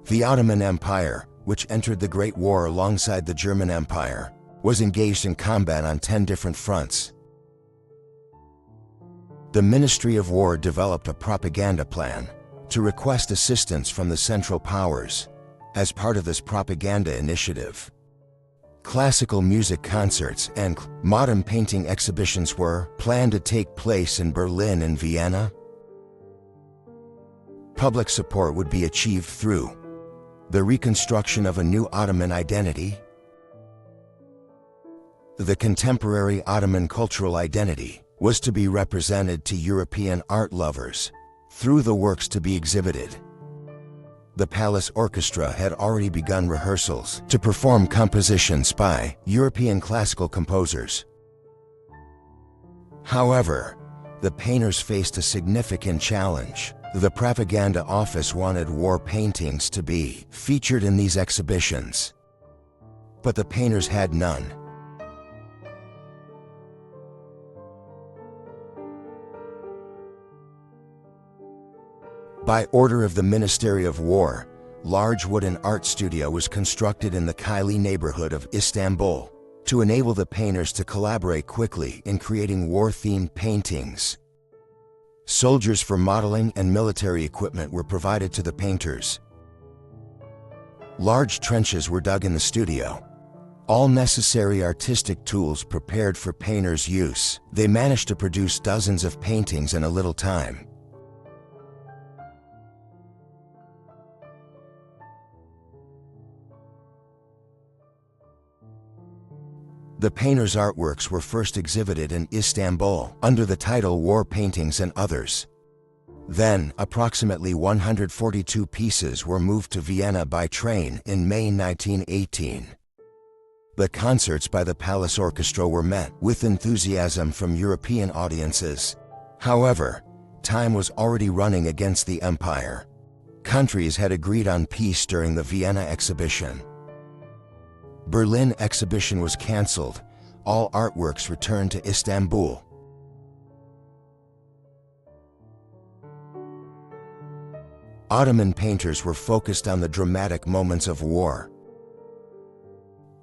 The Ottoman Empire, which entered the Great War alongside the German Empire, was engaged in combat on 10 different fronts. The Ministry of War developed a propaganda plan to request assistance from the Central Powers. As part of this propaganda initiative, classical music concerts and modern painting exhibitions were planned to take place in Berlin and Vienna. Public support would be achieved through the reconstruction of a new Ottoman identity. The contemporary Ottoman cultural identity was to be represented to European art lovers through the works to be exhibited. The Palace Orchestra had already begun rehearsals to perform compositions by European classical composers. However, the painters faced a significant challenge. The propaganda office wanted war paintings to be featured in these exhibitions, but the painters had none. By order of the Ministry of War, large wooden art studio was constructed in the Kaili neighborhood of Istanbul to enable the painters to collaborate quickly in creating war-themed paintings. Soldiers for modeling and military equipment were provided to the painters. Large trenches were dug in the studio. All necessary artistic tools prepared for painters' use. They managed to produce dozens of paintings in a little time. The painters' artworks were first exhibited in Istanbul under the title War Paintings and Others. Then, approximately 142 pieces were moved to Vienna by train in May 1918. The concerts by the Palace Orchestra were met with enthusiasm from European audiences. However, time was already running against the empire. Countries had agreed on peace during the Vienna exhibition. Berlin exhibition was cancelled. All artworks returned to Istanbul. Ottoman painters were focused on the dramatic moments of war.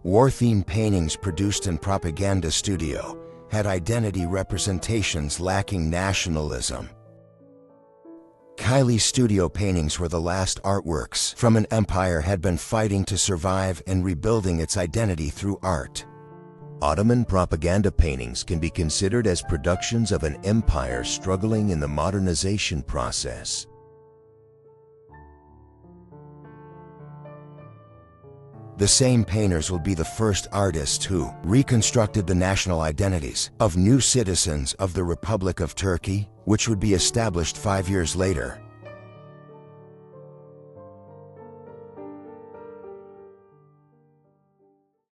War-themed paintings produced in propaganda studio had identity representations lacking nationalism. Kaili studio paintings were the last artworks from an empire had been fighting to survive and rebuilding its identity through art. Ottoman propaganda paintings can be considered as productions of an empire struggling in the modernization process. The same painters will be the first artists who reconstructed the national identities of new citizens of the Republic of Turkey, which would be established 5 years later.